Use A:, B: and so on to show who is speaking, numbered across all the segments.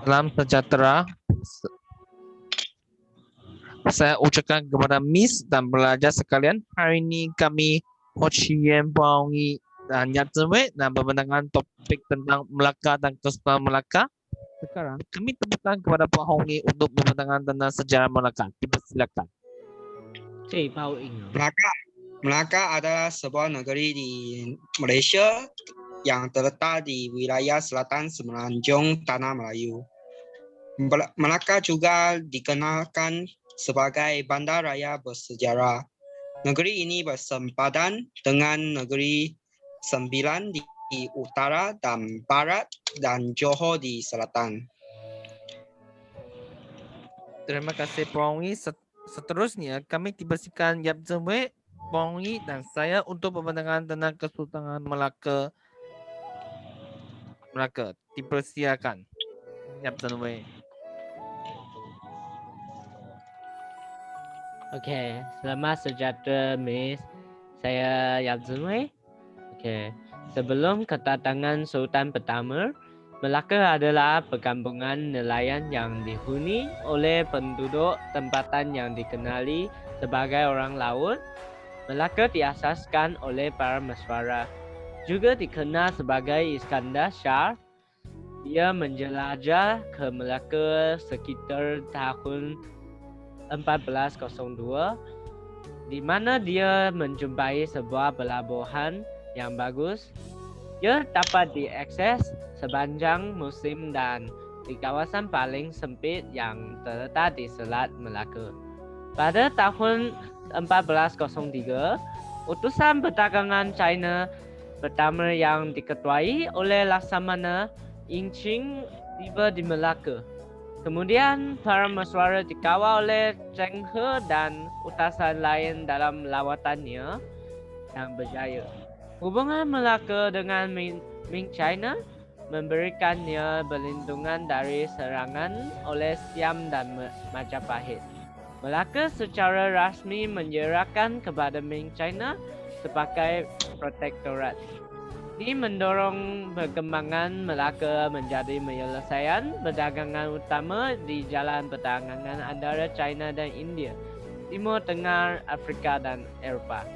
A: Salam sejahtera. Saya ucapkan kepada Miss dan pelajar sekalian, hari ini kami Ho Chi Minh Puangi dan Yap Tze Wei dan berbentangan topik tentang Melaka dan Kesultanan Melaka. Sekarang kami tepukan kepada Puan Hongi untuk berbentangan tentang sejarah Melaka. Dipersilakan.
B: Melaka adalah sebuah negeri di Malaysia yang terletak di wilayah selatan semenanjung Tanah Melayu. Melaka juga dikenalkan sebagai bandar raya bersejarah. Negeri ini bersempadan dengan negeri Sembilan di utara dan barat dan Johor di selatan.
A: Terima kasih Puan Hongi. Seterusnya kami dibersihkan Yap Tze Wei, Puan Hongi dan saya untuk berbentangan tentang Kesultanan Melaka. Dipersilakan Yap Tze Wei.
C: Okey, selamat sejahtera Miss. Saya Yap Tze Wei. Okey, sebelum kedatangan Sultan pertama, Melaka adalah perkampungan nelayan yang dihuni oleh penduduk tempatan yang dikenali sebagai orang laut. Melaka diasaskan oleh para meswara, juga dikenal sebagai Iskandar Shah. Dia menjelajah ke Melaka sekitar tahun 1402, di mana dia menjumpai sebuah pelabuhan yang bagus. Ia dapat diakses sepanjang musim dan di kawasan paling sempit yang terletak di Selat Melaka. Pada tahun 1403, utusan perdagangan China pertama yang diketuai oleh Laksamana Yingqing tiba di Melaka. Kemudian para meswara dikawal oleh Cheng He dan utusan lain dalam lawatannya yang berjaya. Hubungan Melaka dengan Ming China memberikannya perlindungan dari serangan oleh Siam dan Majapahit. Melaka secara rasmi menyerahkan kepada Ming China sebagai protektorat. Ini mendorong perkembangan Melaka menjadi penyelesaian perdagangan utama di jalan perdagangan antara China dan India, Timur Tengah, Afrika dan Eropah.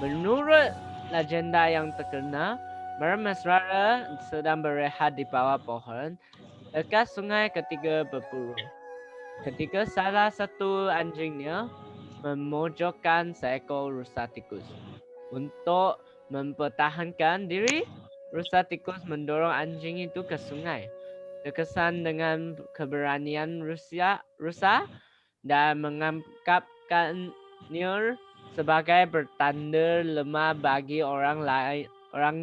C: Menurut legenda yang terkenal, para meswara sedang berehat di bawah pohon dekat sungai ketika berburu. Ketika salah satu anjingnya memojokkan seekor rusa tikus. Untuk mempertahankan diri, rusa tikus mendorong anjing itu ke sungai. Terkesan dengan keberanian rusa dan menganggapkannya sebagai pertanda lemah bagi orang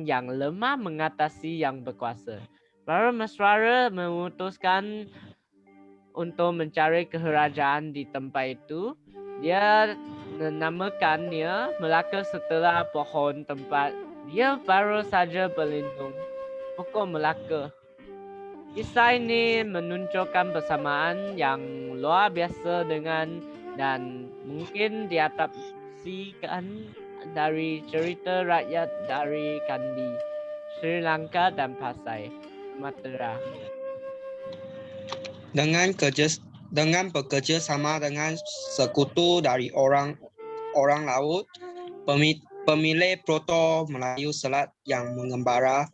C: yang lemah mengatasi yang berkuasa. Para meswara memutuskan untuk mencari kerajaan di tempat itu. Dia menamakannya Melaka setelah pohon tempat dia baru saja berlindung, pokok Melaka. Kisah ini menunjukkan persamaan yang luar biasa dengan dan mungkin diadaptasikan dari cerita rakyat dari Kandy, Sri Lanka dan Pasai, Sumatera.
B: Dengan bekerja sama dengan sekutu dari orang laut, pemilik Proto Melayu Selat yang mengembara,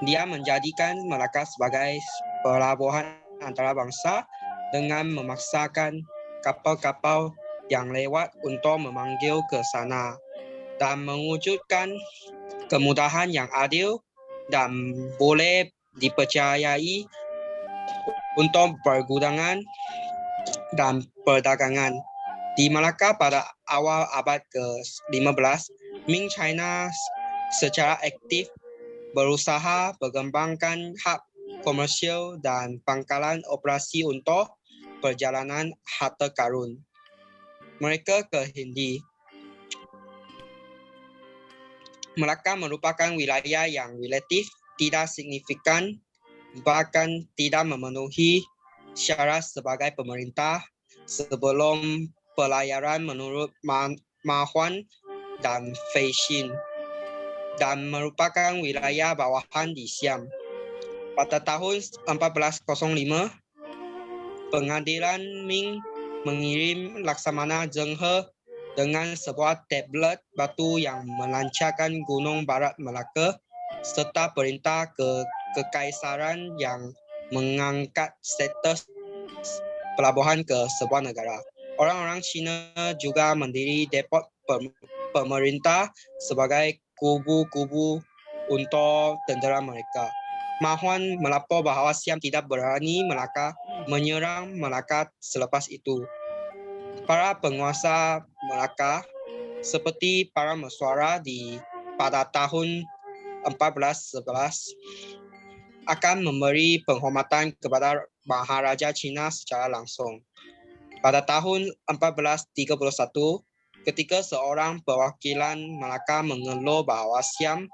B: dia menjadikan Melaka sebagai pelabuhan antarabangsa dengan memaksakan kapal-kapal yang lewat untuk memanggil ke sana dan mewujudkan kemudahan yang adil dan boleh dipercayai untuk pergudangan dan perdagangan. Di Melaka pada awal abad ke-15, Ming China secara aktif berusaha mengembangkan hub komersial dan pangkalan operasi untuk perjalanan harta karun mereka ke Hindi. Melaka merupakan wilayah yang relatif tidak signifikan, bahkan tidak memenuhi syarat sebagai pemerintah sebelum pelayaran menurut Ma Huan dan Fei Xin, dan merupakan wilayah bawahan di Siam. Pada tahun 1405, Pengadilan Ming mengirim Laksamana Zheng He dengan sebuah tablet batu yang melancarkan Gunung Barat Melaka serta perintah kekaisaran yang mengangkat status pelabuhan ke sebuah negara. Orang-orang Cina juga mendiri depot pemerintah sebagai kubu-kubu untuk tentera mereka. Mahuan melapor bahawa Siam tidak berani menyerang Melaka selepas itu. Para penguasa Melaka seperti para mesuara pada tahun 1411 akan memberi penghormatan kepada Maharaja Cina secara langsung. Pada tahun 1431, ketika seorang perwakilan Melaka mengeluh bahawa Siam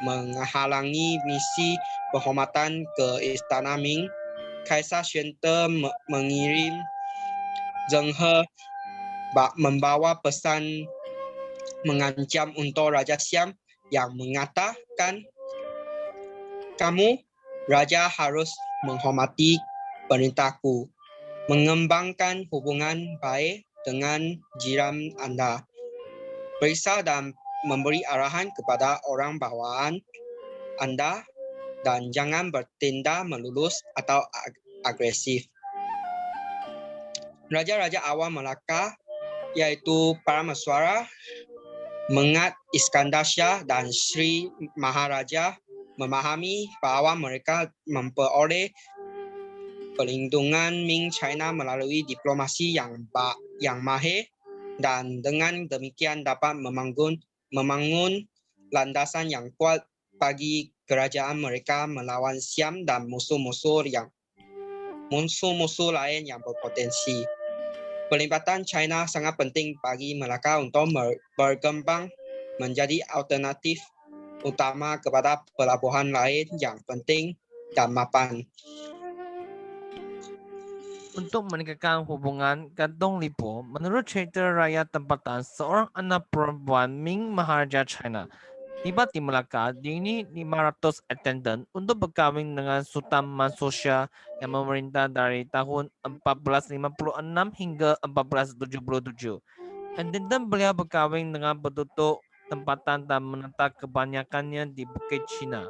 B: menghalangi misi penghormatan ke Istana Ming, Kaisar Xuan Te mengirim Zheng He membawa pesan mengancam untuk Raja Siam yang mengatakan, "Kamu, Raja, harus menghormati perintahku, mengembangkan hubungan baik dengan jiran Anda, periksa dan memberi arahan kepada orang bawaan Anda, dan jangan bertindak melulus atau agresif." Raja-raja awal Melaka, yaitu para mesuara, Mengat Iskandar Shah dan Sri Maharaja, memahami bahawa mereka memperoleh perlindungan Ming China melalui diplomasi yang mahir, dan dengan demikian dapat membangun landasan yang kuat bagi kerajaan mereka melawan Siam dan musuh-musuh lain yang berpotensi. Pelibatan China sangat penting bagi Melaka untuk berkembang menjadi alternatif utama kepada pelabuhan lain yang penting dan mapan.
A: Untuk meningkatkan hubungan Gandong Lipo, menurut cerita rakyat tempatan, seorang anak perempuan Ming Maharaja China tiba di Melaka diiringi 500 attendant untuk berkahwin dengan Sultan Mansur Shah yang memerintah dari tahun 1456 hingga 1477. Attendant beliau berkahwin dengan penduduk tempatan dan menetap kebanyakannya di Bukit Cina.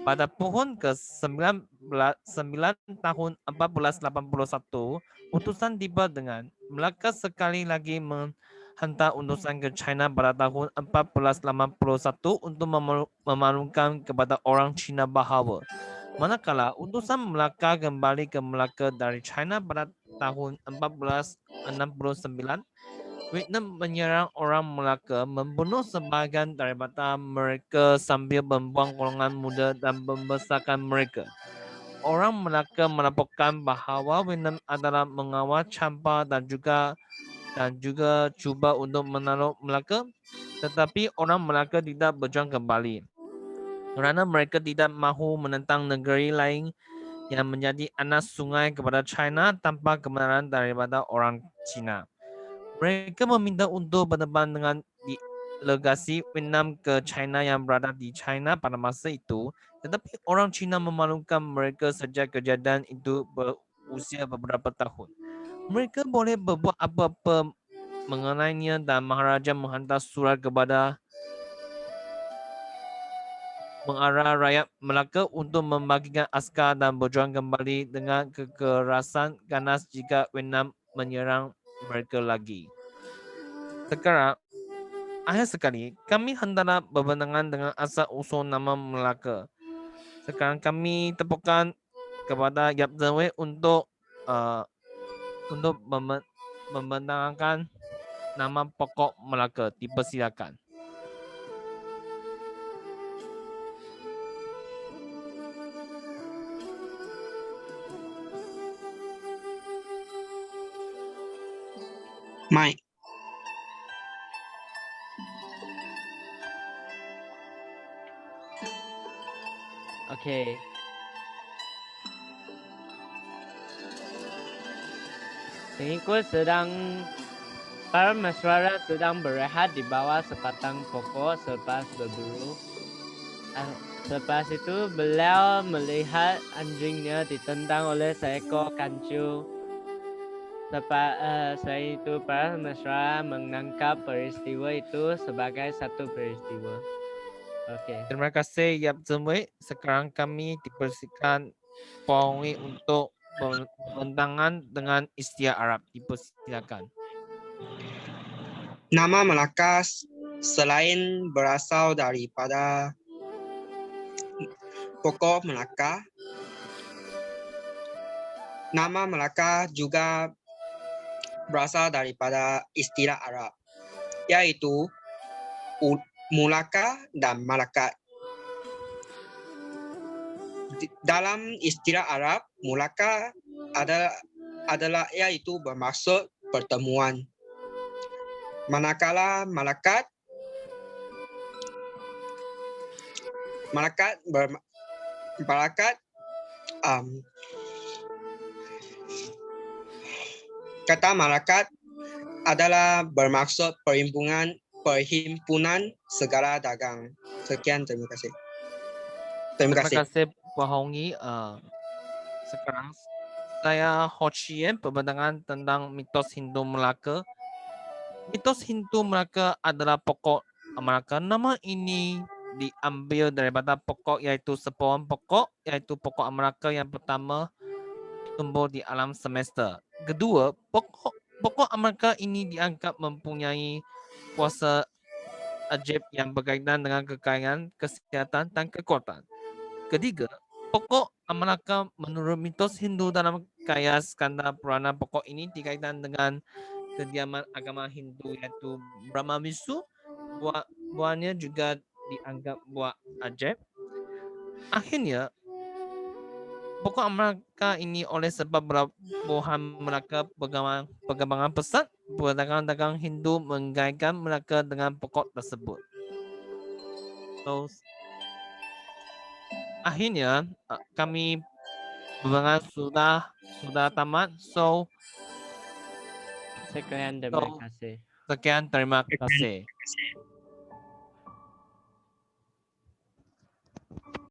A: Pada tahun ke-9 tahun 1481, utusan tiba dengan Melaka sekali lagi hantar utusan ke China pada tahun 1481 untuk memaklumkan kepada orang Cina bahawa manakala utusan Melaka kembali ke Melaka dari China pada tahun 1469, Vietnam menyerang orang Melaka, membunuh sebahagian daripada mereka sambil membuang golongan muda dan membesarkan mereka. Orang Melaka melaporkan bahawa Vietnam adalah mengawal Champa dan juga cuba untuk menakluk Melaka, tetapi orang Melaka tidak berjuang kembali kerana mereka tidak mahu menentang negeri lain yang menjadi anak sungai kepada China tanpa kebenaran daripada orang Cina. Mereka meminta untuk berdepan dengan delegasi Vietnam ke China yang berada di China pada masa itu, tetapi orang Cina memaklumkan mereka sejak kejadian itu berusia beberapa tahun. Mereka boleh berbuat apa-apa mengenainya dan Maharaja menghantar surat kepada mengarah rakyat Melaka untuk membagikan askar dan berjuang kembali dengan kekerasan ganas jika Vietnam menyerang mereka lagi. Sekarang, akhir sekali, kami hendaklah berbenangan dengan asal usul nama Melaka. Sekarang kami tepukan kepada Yap Zhen Wei untuk membenarkan nama pokok Melaka. Dipersilakan.
B: Mike.
C: Okay. Pengikut para mesuara sedang berehat di bawah sebatang pokok selepas berburu. Selepas itu beliau melihat anjingnya ditendang oleh seekor kancil. Selain itu para mesra menangkap peristiwa itu sebagai satu peristiwa. Oke.
A: Terima kasih Yap Zemwe. Sekarang kami dipersilakan Pawi untuk berbentangan dengan istilah Arab. Dipersilakan.
B: Nama Melaka selain berasal daripada pokok Melaka, nama Melaka juga berasal daripada istilah Arab, yaitu Mulaka dan Malakat. Dalam istilah Arab, Mulaka adalah yaitu bermaksud pertemuan. Manakala Malakat kata Malakat adalah bermaksud perhimpunan segala dagang. Sekian, terima kasih. Terima
A: Terima
B: kasih.
A: kasih Pak Hongi. Sekarang saya Ho Chien berbentangan tentang mitos Hindu Melaka. Mitos Hindu Melaka adalah pokok Melaka. Nama ini diambil daripada pokok yaitu sepohon pokok yaitu pokok Melaka yang pertama tumbuh di alam semesta. Kedua, pokok Melaka ini dianggap mempunyai kuasa ajaib yang berkaitan dengan kekayaan, kesehatan dan kekuatan. Ketiga, pokok Melaka menurut mitos Hindu dalam kaya skanda Purana, pokok ini dikaitkan dengan kediaman agama Hindu yaitu Brahma Vishnu. Buahnya juga dianggap buah ajaib. Akhirnya, pokok Melaka ini oleh sebab buah Melaka perkembangan pesat, pedagang-dagang Hindu menggaitkan Melaka dengan pokok tersebut. So, akhirnya kami berbentangan sudah tamat. So,
C: Sekian terima kasih.
A: sekian terima kasih.